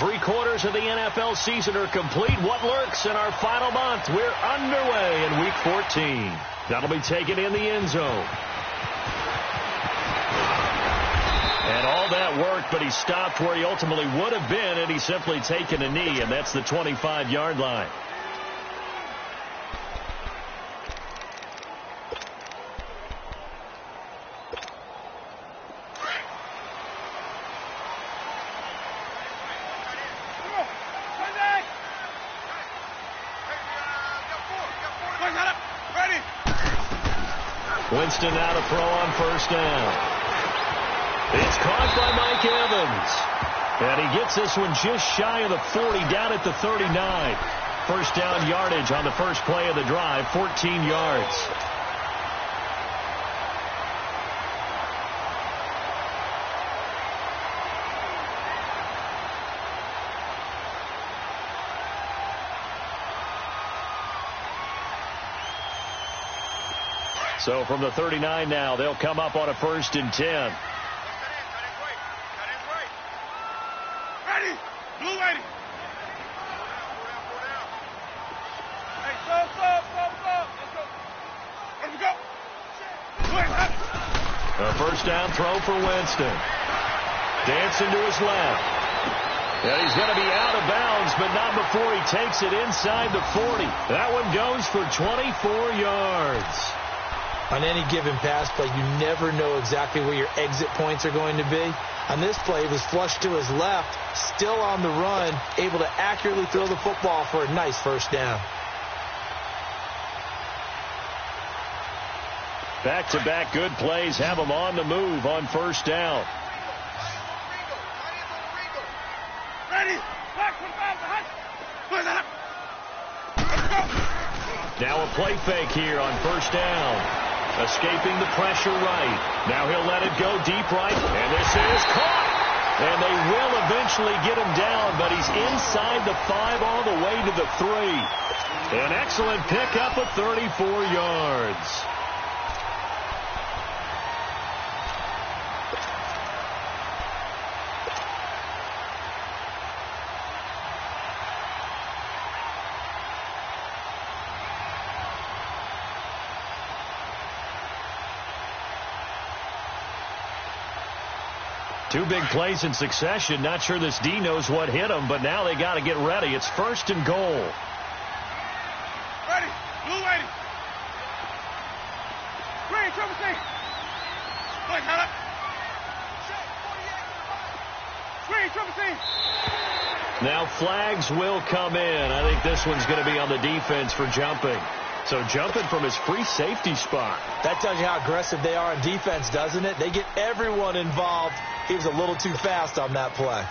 3/4 of the NFL season are complete. What lurks in our final month? We're underway in Week 14. That'll be taken in the end zone. And all that worked, but he stopped where he ultimately would have been, and he's simply taken a knee, and that's the 25-yard line. Winston now to throw on first down. It's caught by Mike Evans. And he gets this one just shy of the 40, down at the 39. First down yardage on the first play of the drive, 14 yards. So from the 39 now, they'll come up on a 1st and 10. Ready. Blue lady. Hey, stop. Let's go. Let me go. A first down throw for Winston. Dancing to his left. And he's going to be out of bounds, but not before he takes it inside the 40. That one goes for 24 yards. On any given pass play, you never know exactly where your exit points are going to be. On this play, it was flushed to his left, still on the run, able to accurately throw the football for a nice first down. Back-to-back good plays have him on the move on first down. Ready. Now a play fake here on first down. Escaping the pressure right. Now he'll let it go deep right. And this is caught. And they will eventually get him down, but he's inside the 5 all the way to the 3. An excellent pickup of 34 yards. Two big plays in succession. Not sure this D knows what hit him, but now they got to get ready. It's 1st and goal. Ready. Blue lady. Green, triple C. Look, hold up. Green, triple C. Now flags will come in. I think this one's going to be on the defense for jumping. So jumping from his free safety spot. That tells you how aggressive they are on defense, doesn't it? They get everyone involved. He was a little too fast on that play.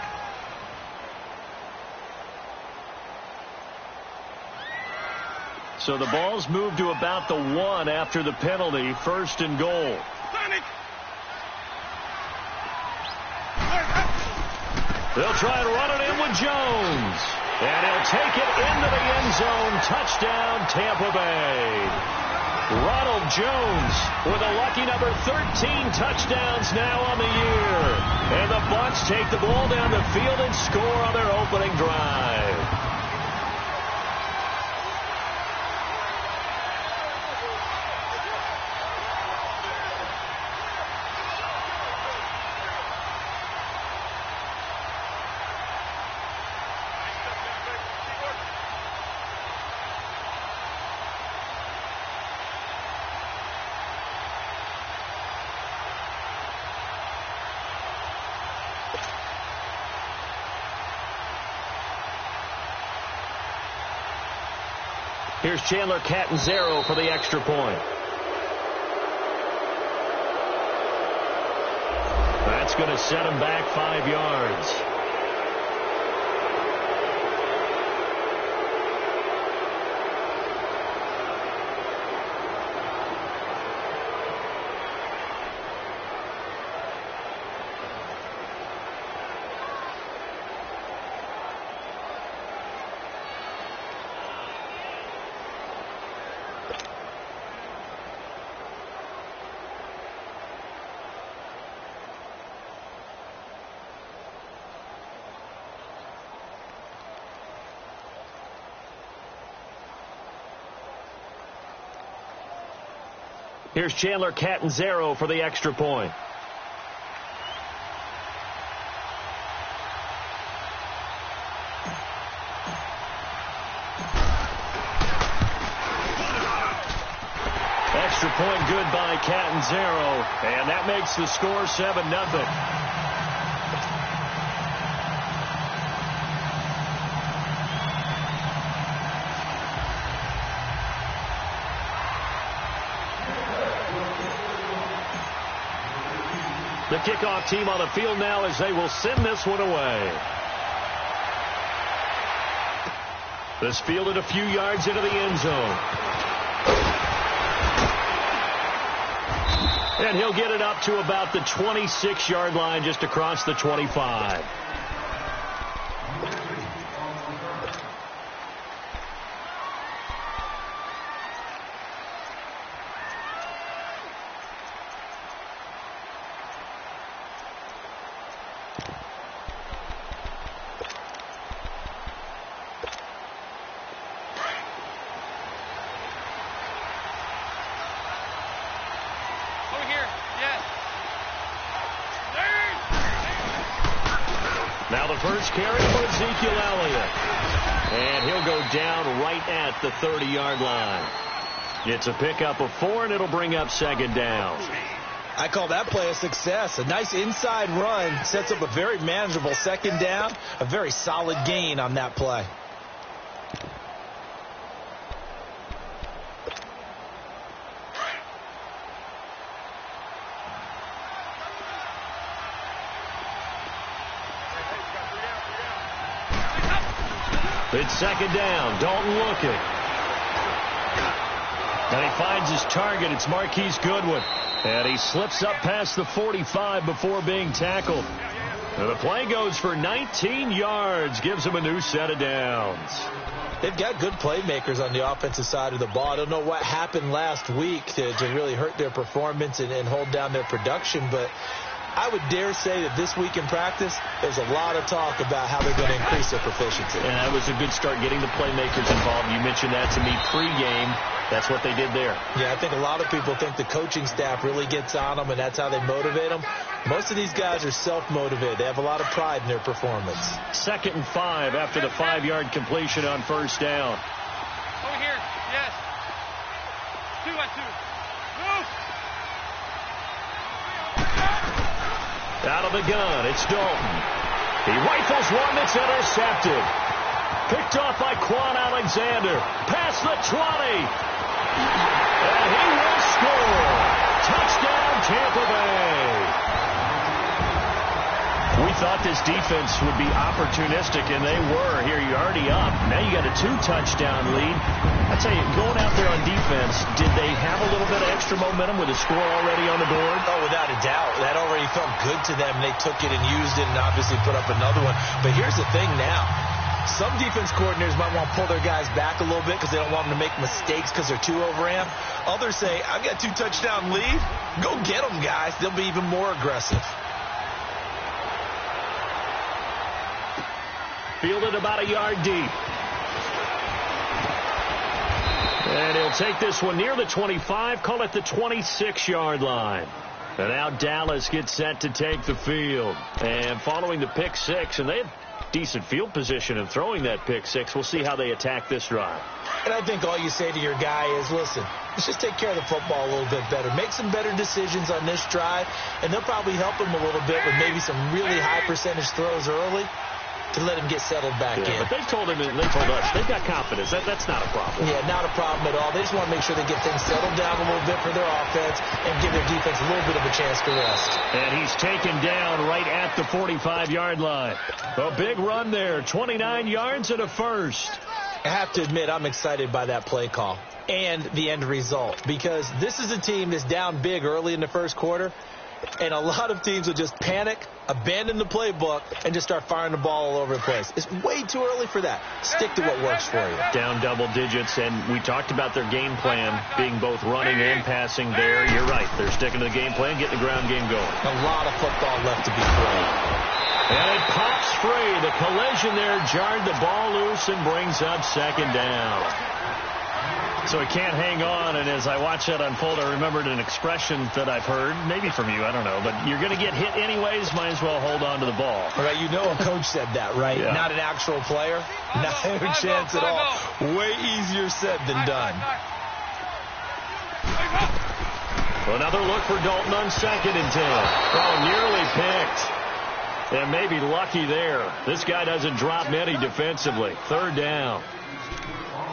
So the ball's moved to about the 1 after the penalty. 1st and goal. Sonic. They'll try and run it in with Jones. And he'll take it into the end zone. Touchdown, Tampa Bay. Ronald Jones with a lucky number 13 touchdowns now on the year. And the Bucs take the ball down the field and score on their opening drive. Here's Chandler Catanzaro for the extra point. That's going to set him back 5 yards. Here's Chandler Catanzaro for the extra point. Extra point good by Catanzaro, and that makes the score 7-0. The kickoff team on the field now as they will send this one away. This fielded a few yards into the end zone. And he'll get it up to about the 26-yard line, just across the 25. Now the first carry for Ezekiel Elliott. And he'll go down right at the 30-yard line. It's a pickup of 4, and it'll bring up second down. I call that play a success. A nice inside run sets up a very manageable second down. A very solid gain on that play. It's second down. Dalton looking. And he finds his target. It's Marquise Goodwin. And he slips up past the 45 before being tackled. And the play goes for 19 yards. Gives him a new set of downs. They've got good playmakers on the offensive side of the ball. I don't know what happened last week to really hurt their performance and hold down their production, but I would dare say that this week in practice, there's a lot of talk about how they're going to increase their proficiency. And that was a good start, getting the playmakers involved. You mentioned that to me pregame. That's what they did there. Yeah, I think a lot of people think the coaching staff really gets on them, and that's how they motivate them. Most of these guys are self-motivated. They have a lot of pride in their performance. 2nd and 5 after the 5-yard completion on first down. Over here, yes. 2 by 2. Move! Out of the gun, it's Dalton. He rifles one that's intercepted. Picked off by Quan Alexander. Past the 20. And he will score. Touchdown, Tampa Bay. We thought this defense would be opportunistic, and they were. Here, you're already up. Now you got a 2-touchdown lead. I tell you, going out there on defense, did they have a little bit of extra momentum with a score already on the board? Oh, without a doubt. That already felt good to them. They took it and used it and obviously put up another one. But here's the thing now. Some defense coordinators might want to pull their guys back a little bit because they don't want them to make mistakes because they're too overamped. Others say, I've got a 2-touchdown lead. Go get them, guys. They'll be even more aggressive. Fielded about a yard deep. And he'll take this one near the 25, call it the 26-yard line. And now Dallas gets set to take the field. And following the pick six, and they had decent field position in throwing that pick six. We'll see how they attack this drive. And I think all you say to your guy is, listen, let's just take care of the football a little bit better. Make some better decisions on this drive, and they'll probably help him a little bit with maybe some really high percentage throws early to let him get settled back in. But they told him, and they told us, they've got confidence. That's not a problem. Yeah, not a problem at all. They just want to make sure they get things settled down a little bit for their offense and give their defense a little bit of a chance to rest. And he's taken down right at the 45-yard line. A big run there, 29 yards and a first. I have to admit, I'm excited by that play call and the end result, because this is a team that's down big early in the first quarter, and a lot of teams will just panic, abandon the playbook, and just start firing the ball all over the place. It's way too early for that. Stick to what works for you. Down double digits, and we talked about their game plan being both running and passing there. You're right. They're sticking to the game plan, getting the ground game going. A lot of football left to be played. And it pops free. The collision there jarred the ball loose and brings up second down. so he can't hang on. And as I watch that unfold, I remembered an expression that I've heard, maybe from you, I don't know. But you're going to get hit anyways, might as well hold on to the ball. All right, you know a coach said that, right? Yeah. Not an actual player. Not a chance at all. Way easier said than done. Another look for Dalton on 2nd and 10. Oh, nearly picked. And maybe lucky there. This guy doesn't drop many defensively. 3rd down.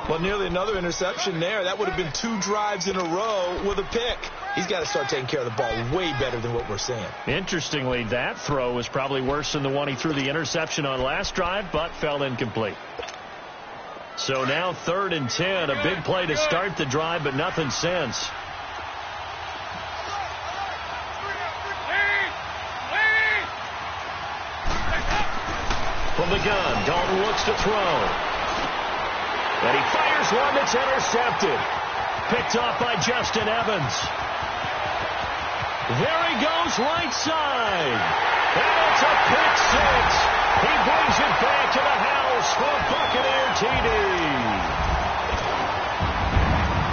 Well, nearly another interception there. That would have been 2 drives in a row with a pick. He's got to start taking care of the ball way better than what we're seeing. Interestingly, that throw was probably worse than the one he threw the interception on last drive, but fell incomplete. So now 3rd and 10. A big play to start the drive, but nothing since. From the gun, Dalton looks to throw. And he fires one that's intercepted. Picked off by Justin Evans. There he goes, right side. And it's a pick 6. He brings it back to the house for Buccaneer TD.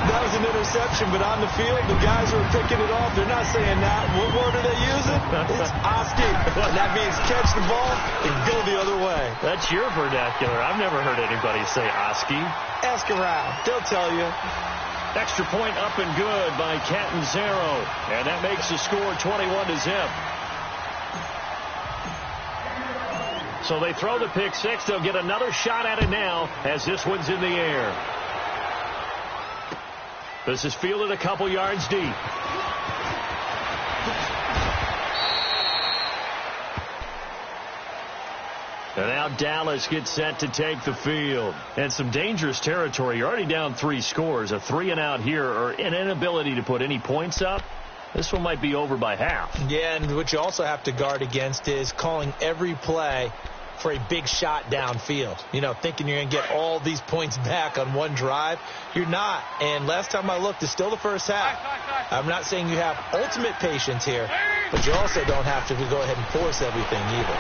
That was an interception, but on the field, the guys who are picking it off, they're not saying that. What word are they using? It's Oski. That means catch the ball and go the other way. That's your vernacular. I've never heard anybody say Oski. Ask around. They'll tell you. Extra point up and good by Catanzaro. And that makes the score 21-0. So they throw the pick 6. They'll get another shot at it now as this one's in the air. This is fielded a couple yards deep. And now Dallas gets set to take the field. And some dangerous territory. You're already down 3 scores. A 3-and-out here or an inability to put any points up. This one might be over by half. Yeah, and what you also have to guard against is calling every play for a big shot downfield. You know, thinking you're going to get all these points back on one drive. You're not. And last time I looked, it's still the first half. I'm not saying you have ultimate patience here, but you also don't have to go ahead and force everything either.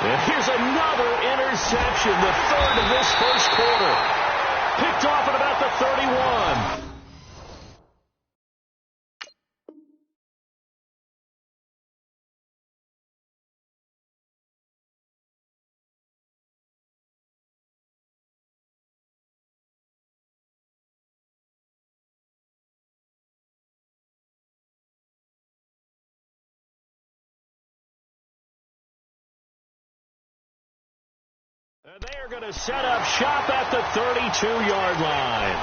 And here's another interception, the 3rd of this first quarter. Picked off at about the 31. And they are going to set up shop at the 32-yard line.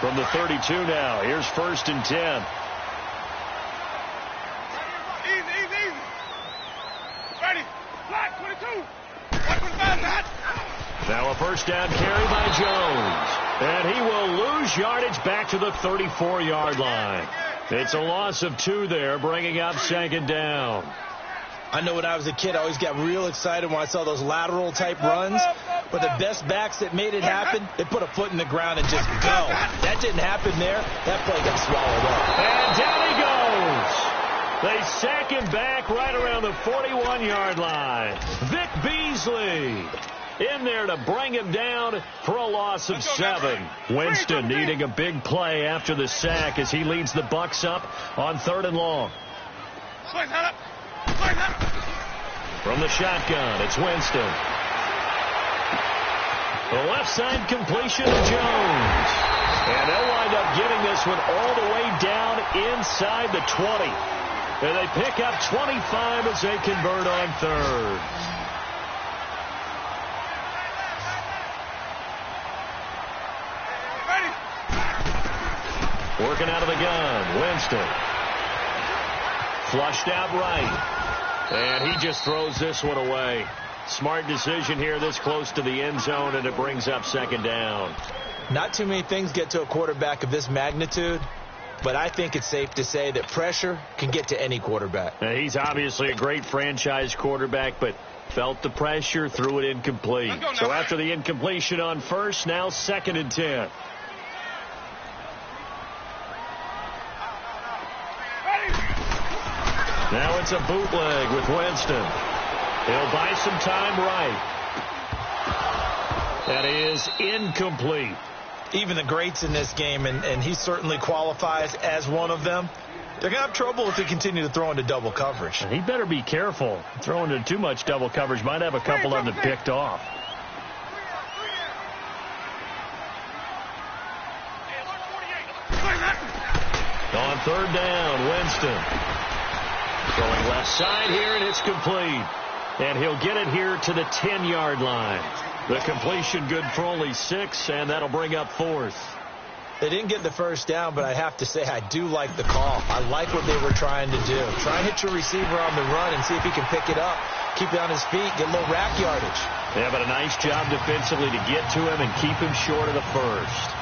From the 32 now, here's 1st and 10. Easy. Ready. Flat, 22. 125, that. Now a first down carry by Jones. And he will lose yardage back to the 34-yard line. It's a loss of 2 there, bringing up 2nd down. I know when I was a kid, I always got real excited when I saw those lateral-type runs. But the best backs that made it happen, they put a foot in the ground and just go. That didn't happen there. That play got swallowed up. And down he goes. They sack him back right around the 41-yard line. Vic Beasley in there to bring him down for a loss of 7. Winston needing a big play after the sack as he leads the Bucs up on 3rd and long. From the shotgun, it's Winston. The left side completion to Jones. And they'll wind up getting this one all the way down inside the 20. And they pick up 25 as they convert on 3rd. Working out of the gun, Winston. Flushed out right. And he just throws this one away. Smart decision here this close to the end zone, and it brings up 2nd down. Not too many things get to a quarterback of this magnitude, but I think it's safe to say that pressure can get to any quarterback. Now, he's obviously a great franchise quarterback, but felt the pressure, threw it incomplete. So after the incompletion on 1st, now 2nd and 10. Now it's a bootleg with Winston. He'll buy some time right. That is incomplete. Even the greats in this game, and he certainly qualifies as one of them, they're going to have trouble if they continue to throw into double coverage. And he better be careful. Throwing into too much double coverage might have a couple of them picked off. On third down, Winston. Going left side here, and it's complete. And he'll get it here to the 10-yard line. The completion good for only 6, and that'll bring up 4th. They didn't get the first down, but I have to say I do like the call. I like what they were trying to do. Try and hit your receiver on the run and see if he can pick it up, keep it on his feet, get a little rack yardage. Yeah, but a nice job defensively to get to him and keep him short of the first.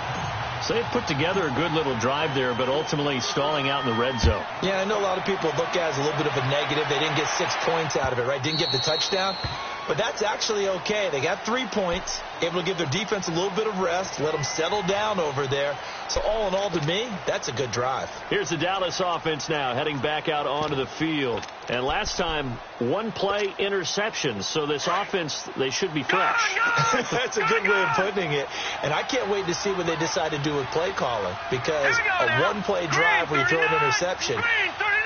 So they've put together a good little drive there, but ultimately stalling out in the red zone. Yeah, I know a lot of people look at it as a little bit of a negative. They didn't get 6 points out of it, right? Didn't get the touchdown. But that's actually okay. They got 3 points, able to give their defense a little bit of rest, let them settle down over there. So all in all, to me, that's a good drive. Here's the Dallas offense now, heading back out onto the field. And last time, 1 play interceptions. So this offense, they should be fresh. That's a good way of putting it. And I can't wait to see what they decide to do with play calling. Because a 1-play drive where you throw an interception,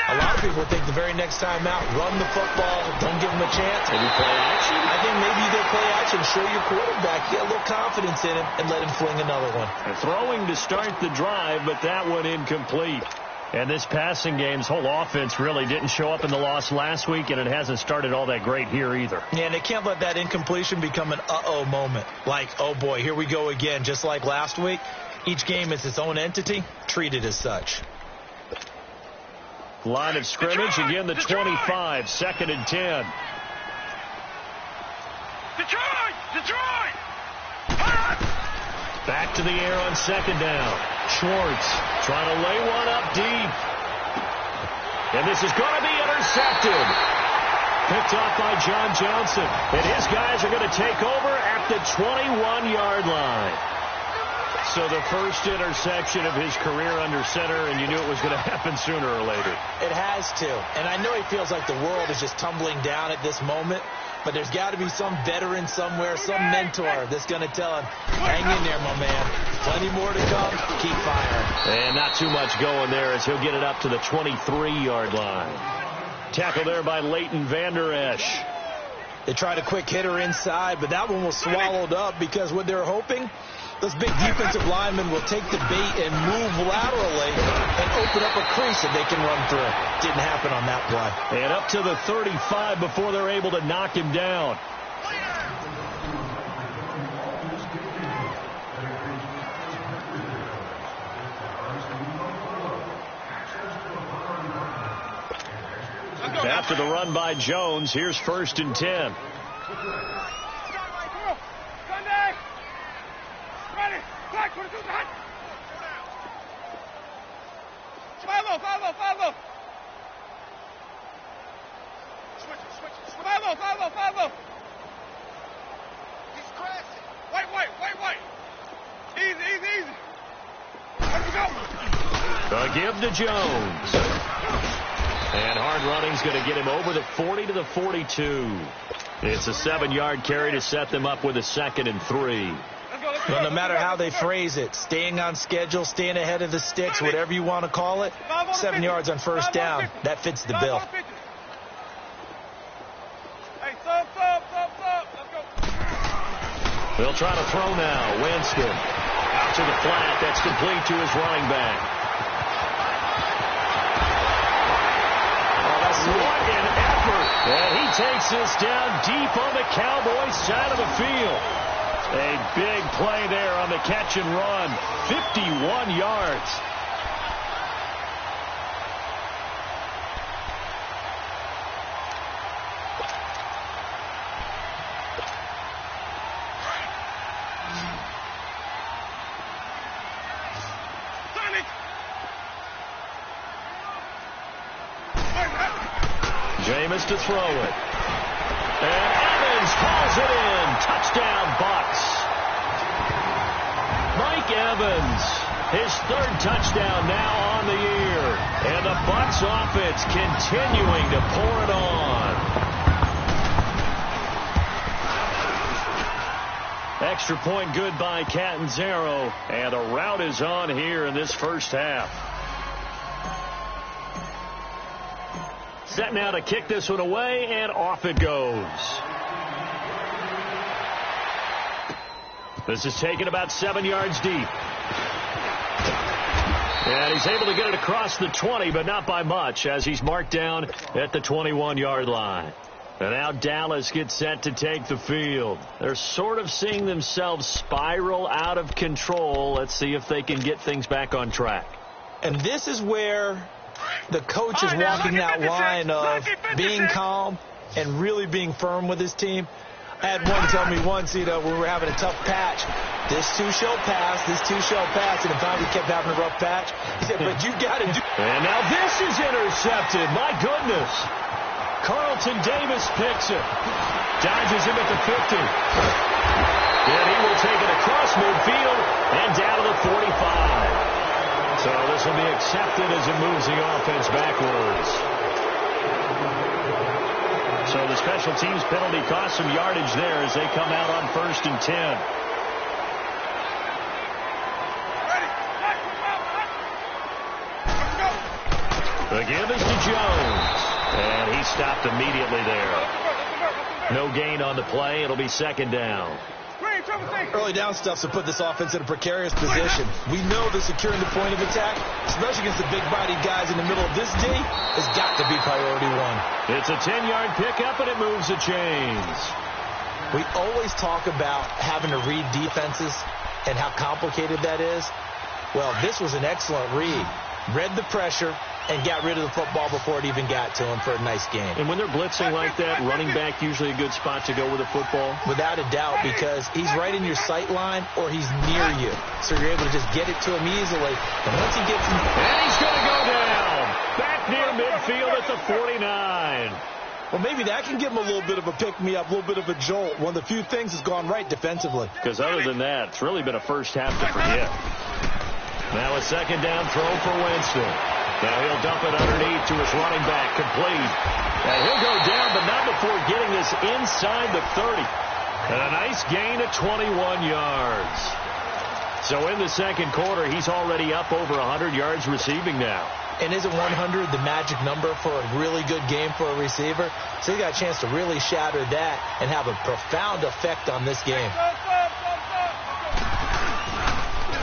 a lot of people think the very next time out, run the football, don't give them a chance. Maybe play action? I think maybe you go play action, show your quarterback, get a little confidence in him, and let him fling another one. And throwing to start the drive, but that one incomplete. And this passing game's whole offense really didn't show up in the loss last week, and it hasn't started all that great here either. Yeah, and they can't let that incompletion become an uh-oh moment. Like, oh boy, here we go again, just like last week. Each game is its own entity, treated as such. Line of scrimmage, again the 25, 2nd and 10. Detroit! Back to the air on 2nd down. Schwartz trying to lay one up deep. And this is going to be intercepted. Picked off by John Johnson. And his guys are going to take over at the 21-yard line. So the first interception of his career under center, and you knew it was going to happen sooner or later. It has to. And I know he feels like the world is just tumbling down at this moment, but there's got to be some veteran somewhere, some mentor that's going to tell him, hang in there, my man. Plenty more to come. Keep firing. And not too much going there as he'll get it up to the 23-yard line. Tackle there by Leighton Vander Esch. They tried a quick hitter inside, but that one was swallowed up because what they're hoping, those big defensive linemen will take the bait and move laterally and open up a crease that they can run through. Didn't happen on that play. And up to the 35 before they're able to knock him down. After the run by Jones, here's 1st and 10. Follow. He's crashing. Wait. Easy. Let's go. Give to Jones. And hard running's going to get him over the 40 to the 42. It's a 7-yard carry to set them up with a 2nd and 3. Well, no matter how they phrase it, staying on schedule, staying ahead of the sticks, whatever you want to call it, 7 yards on 1st down, that fits the bill. They'll try to throw now. Winston out to the flat. That's complete to his running back. What an effort. And he takes this down deep on the Cowboys side of the field. A big play there on the catch and run. 51 yards. Jameis to throw it. And Evans calls it in. Touchdown, Bucs. Mike Evans, his 3rd touchdown now on the year. And the Bucs offense continuing to pour it on. Extra point good by Catanzaro, and a rout is on here in this first half. Set now to kick this one away, and off it goes. This is taken about 7 yards deep. And he's able to get it across the 20, but not by much, as he's marked down at the 21-yard line. And now Dallas gets set to take the field. They're sort of seeing themselves spiral out of control. Let's see if they can get things back on track. And this is where the coach is walking that line of being calm and really being firm with his team. I had one tell me once, when we were having a tough patch, this two shall pass, and if finally kept having a rough patch, he said, but you got to do. And now this is intercepted. My goodness. Carlton Davis picks it. Dodges him at the 50. And he will take it across midfield and down to the 45. So this will be accepted as it moves the offense backwards. So the special teams penalty cost some yardage there as they come out on 1st and 10. The give is to Jones. And he stopped immediately there. No gain on the play. It'll be 2nd down. Early down stuff to put this offense in a precarious position. We know that securing the point of attack, especially against the big-bodied guys in the middle of this D, has got to be priority one. It's a 10-yard pickup, and it moves the chains. We always talk about having to read defenses and how complicated that is. Well, this was an excellent read. Read the pressure and got rid of the football before it even got to him for a nice gain. And when they're blitzing like that, running back usually a good spot to go with the football? Without a doubt, because he's right in your sight line or he's near you. So you're able to just get it to him easily. And once he gets him... And he's going to go down. Back near midfield at the 49. Well, maybe that can give him a little bit of a pick-me-up, a little bit of a jolt. One of the few things that's gone right defensively. Because other than that, it's really been a first half to forget. Now a 2nd down throw for Winston. Now he'll dump it underneath to his running back, complete. And he'll go down, but not before getting this inside the 30. And a nice gain of 21 yards. So in the 2nd quarter, he's already up over 100 yards receiving now. And isn't 100 the magic number for a really good game for a receiver? So he's got a chance to really shatter that and have a profound effect on this game.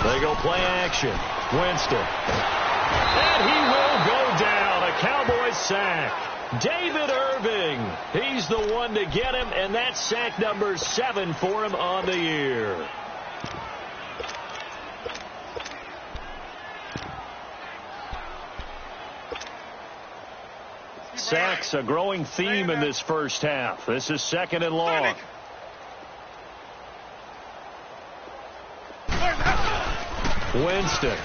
They go play action. Winston. And he will go down. A Cowboys sack. David Irving. He's the one to get him, and that's sack number 7 for him on the year. Sacks, a growing theme in this first half. This is 2nd and long. Winston.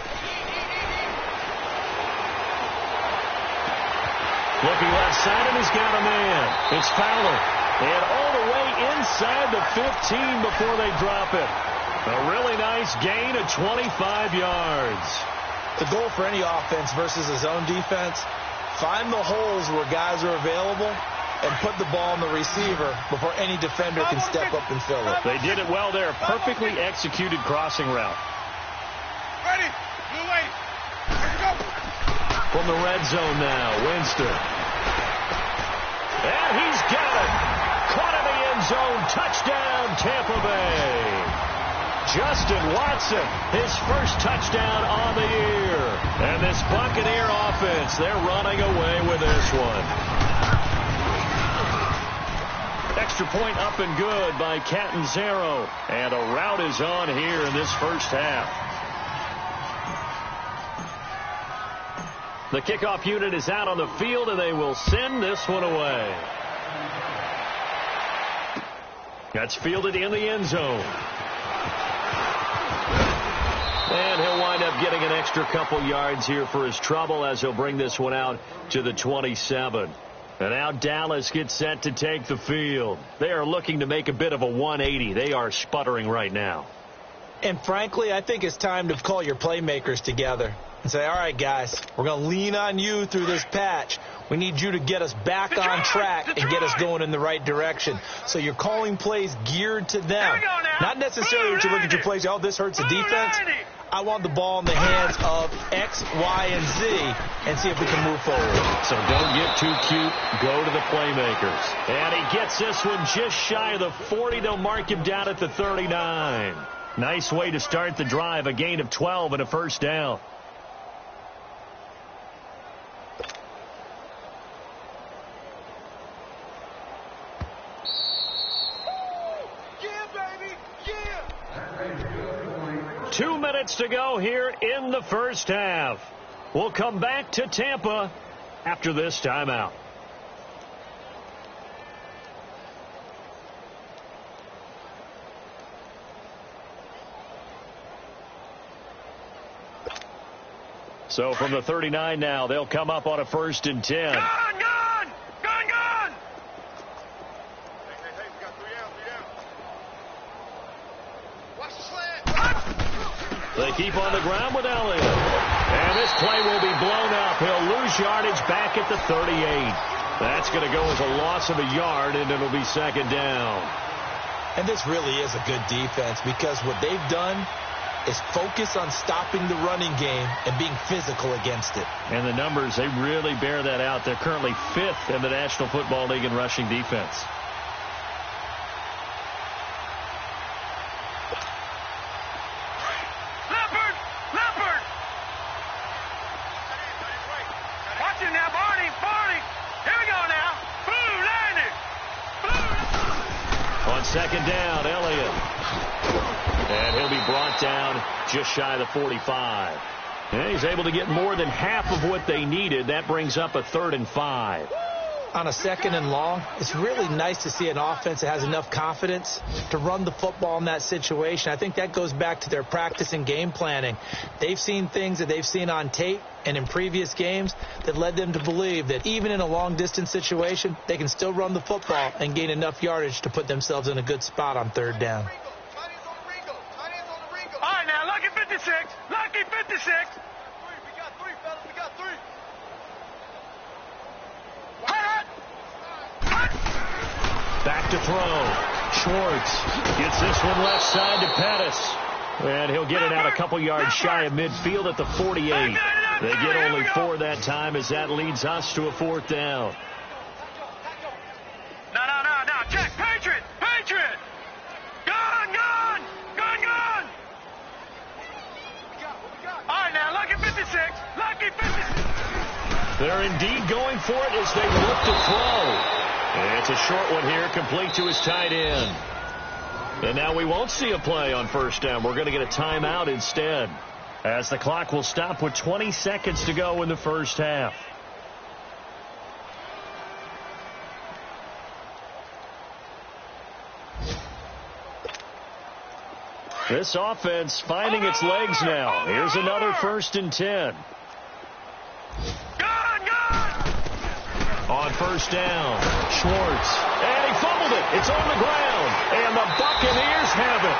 Looking left side, and he's got a man. It's Fowler. And all the way inside the 15 before they drop it. A really nice gain of 25 yards. The goal for any offense versus a zone defense, find the holes where guys are available and put the ball on the receiver before any defender can step up and fill it. They did it well there. Perfectly executed crossing route. Ready. Blue lane. Let's go. From the red zone now, Winston. And he's got it. Caught in the end zone. Touchdown, Tampa Bay. Justin Watson, his first touchdown on the year. And this Buccaneer offense, they're running away with this one. Extra point up and good by Catanzaro. And a rout is on here in this first half. The kickoff unit is out on the field, and they will send this one away. That's fielded in the end zone. And he'll wind up getting an extra couple yards here for his trouble as he'll bring this one out to the 27. And now Dallas gets set to take the field. They are looking to make a bit of a 180. They are sputtering right now. And frankly, I think it's time to call your playmakers together and say, all right, guys, we're going to lean on you through this patch. We need you to get us back on track and get us going in the right direction. So you're calling plays geared to them. Not necessarily that you look at your plays, oh, this hurts the defense. I want the ball in the hands of X, Y, and Z and see if we can move forward. So don't get too cute. Go to the playmakers. And he gets this one just shy of the 40. They'll mark him down at the 39. Nice way to start the drive. A gain of 12 and a first down. Yeah, baby. Yeah. 2 minutes to go here in the first half. We'll come back to Tampa after this timeout. So from the 39 now, they'll come up on a 1st and 10. Gone! Hey, we got 3 down. Watch the slant. They keep on the ground with Elliott. And this play will be blown up. He'll lose yardage back at the 38. That's going to go as a loss of a yard, and it'll be 2nd down. And this really is a good defense because what they've done is focus on stopping the running game and being physical against it. And the numbers, they really bear that out. They're currently 5th in the National Football League in rushing defense. Leopard! Watch him now, Barney! Here we go now! Boom, landed! On 2nd down, Elliott. And he'll be brought down just shy of the 45. And he's able to get more than half of what they needed. That brings up a 3rd and 5. On a 2nd and long, it's really nice to see an offense that has enough confidence to run the football in that situation. I think that goes back to their practice and game planning. They've seen things that they've seen on tape and in previous games that led them to believe that even in a long-distance situation, they can still run the football and gain enough yardage to put themselves in a good spot on 3rd down. All right, now, lucky 56. Lucky 56. We got 3, fellas. We got 3. Back to throw. Schwartz gets this one left side to Pettis. And he'll get it out a couple yards shy of midfield at the 48. They get only 4 that time as that leads us to a 4th down. No. Check. Patriot. Gone. All right, now, lucky 56. They're indeed going for it as they look to throw. And it's a short one here, complete to his tight end. And now we won't see a play on 1st down. We're going to get a timeout instead, as the clock will stop with 20 seconds to go in the first half. This offense finding its legs now. Here's another 1st and 10. On 1st down, Schwartz. And he fumbled it. It's on the ground. And the Buccaneers have it.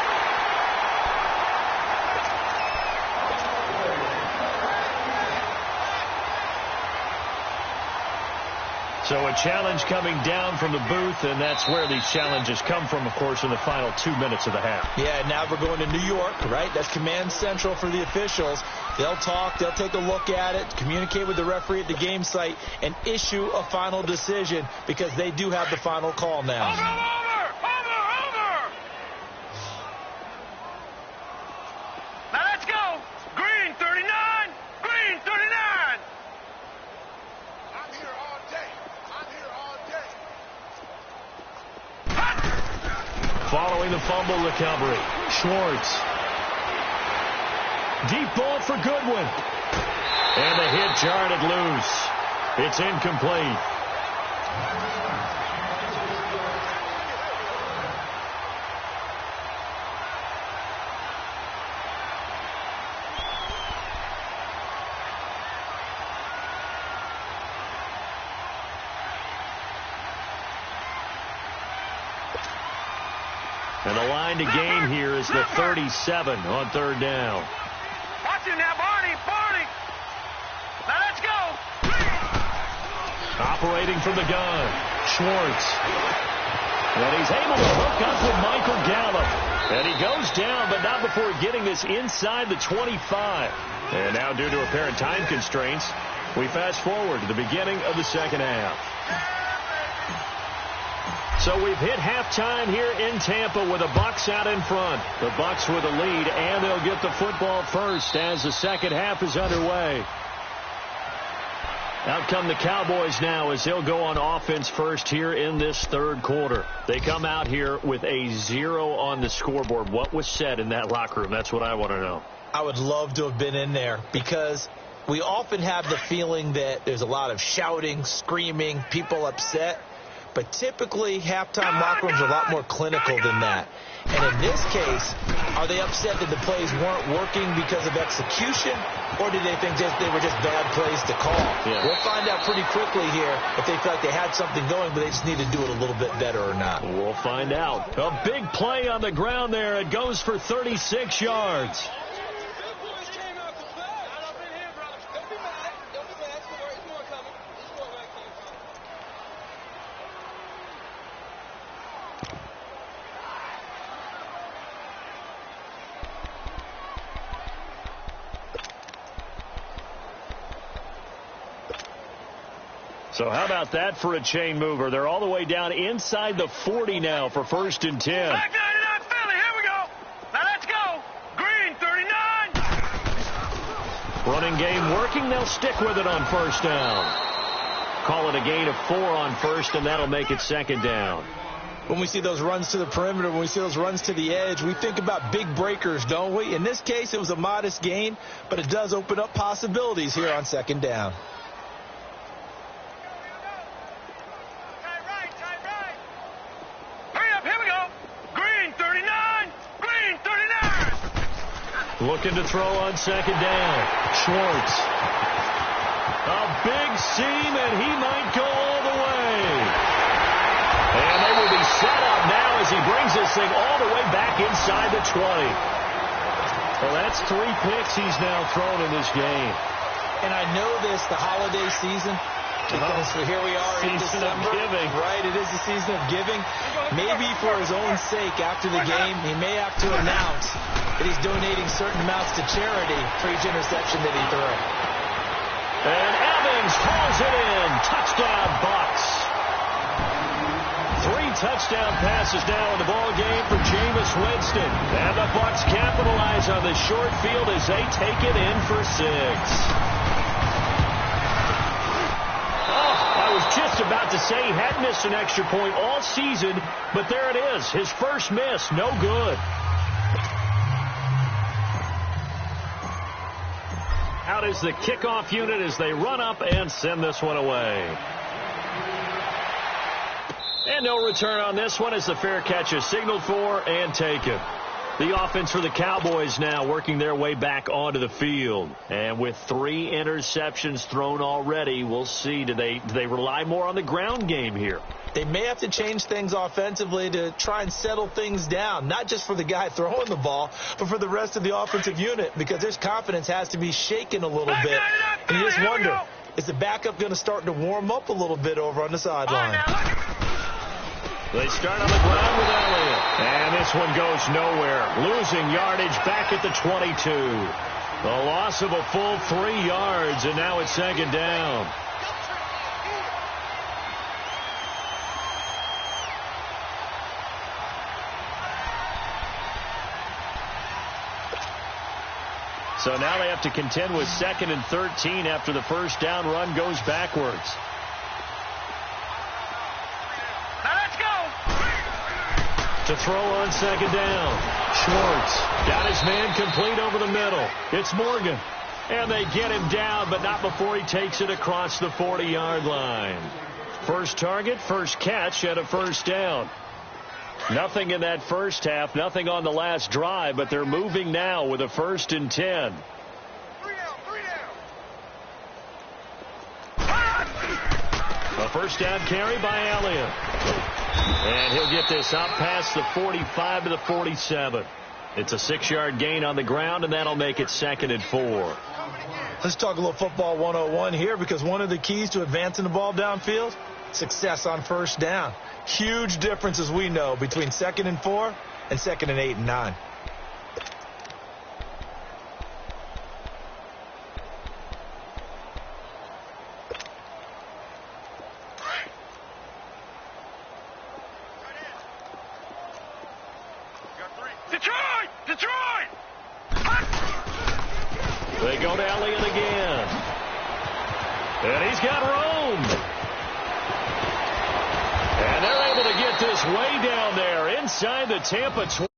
So a challenge coming down from the booth, and that's where these challenges come from, of course, in the final 2 minutes of the half. Yeah, now we're going to New York, right? That's command central for the officials. They'll talk, they'll take a look at it, communicate with the referee at the game site, and issue a final decision because they do have the final call now. Over! Now let's go! Green 39! I'm here all day. Following the fumble recovery, Schwartz. Deep ball for Goodwin. And the hit jarred it loose. It's incomplete. And the line to gain here is the 37 on 3rd down. Watch him now, Barney. Now let's go. Operating from the gun, Schwartz. And he's able to hook up with Michael Gallup. And he goes down, but not before getting this inside the 25. And now, due to apparent time constraints, we fast forward to the beginning of the second half. So we've hit halftime here in Tampa with the Bucs out in front. The Bucs with a lead, and they'll get the football first as the second half is underway. Out come the Cowboys now as they'll go on offense first here in this third quarter. They come out here with a 0 on the scoreboard. What was said in that locker room? That's what I want to know. I would love to have been in there because we often have the feeling that there's a lot of shouting, screaming, people upset. But typically, halftime locker rooms are a lot more clinical than that. And in this case, are they upset that the plays weren't working because of execution, or did they think they were just bad plays to call? Yeah. We'll find out pretty quickly here if they feel like they had something going, but they just need to do it a little bit better or not. We'll find out. A big play on the ground there. It goes for 36 yards. So how about that for a chain mover? They're all the way down inside the 40 now for 1st and 10. Back 99 Philly, here we go. Now let's go. Green, 39. Running game working. They'll stick with it on 1st down. Call it a gain of 4 on 1st, and that'll make it 2nd down. When we see those runs to the perimeter, when we see those runs to the edge, we think about big breakers, don't we? In this case, it was a modest gain, but it does open up possibilities here on 2nd down. Looking to throw on 2nd down. Schwartz. A big seam, and he might go all the way. And they will be set up now as he brings this thing all the way back inside the 20. Well, that's 3 picks he's now thrown in this game. And I know this, the holiday season, because here we are in December. Of giving. Right, it is the season of giving. Maybe for his own sake after the game, he may have to announce that he's donating certain amounts to charity for each interception that he threw. And Evans hauls it in. Touchdown, Bucs. 3 touchdown passes now in the ball game for Jameis Winston. And the Bucs capitalize on the short field as they take it in for 6. I was just about to say he had missed an extra point all season, but there it is. His first miss, no good. Out is the kickoff unit as they run up and send this one away. And no return on this one as the fair catch is signaled for and taken. The offense for the Cowboys now working their way back onto the field. And with 3 interceptions thrown already, we'll see. Do they rely more on the ground game here? They may have to change things offensively to try and settle things down, not just for the guy throwing the ball, but for the rest of the offensive unit, because their confidence has to be shaken a little bit. And you just wonder, is the backup going to start to warm up a little bit over on the sideline? They start on the ground with Elliott. And this one goes nowhere. Losing yardage back at the 22. The loss of a full 3 yards, and now it's 2nd down. So now they have to contend with 2nd and 13 after the 1st down run goes backwards. To throw on 2nd down. Schwartz got his man complete over the middle. It's Morgan. And they get him down, but not before he takes it across the 40-yard line. First target, first catch, and a 1st down. Nothing in that first half, nothing on the last drive, but they're moving now with a 1st and 10. A 1st down carry by Elliott. And he'll get this up past the 45 to the 47. It's a 6-yard gain on the ground, and that'll make it 2nd and 4. Let's talk a little football 101 here, because one of the keys to advancing the ball downfield success on first down. Huge difference, as we know, between 2nd and 4 and 2nd and 8 and 9. Detroit! They go to Elliott again. And he's got room. And they're able to get this way down there inside the Tampa 20.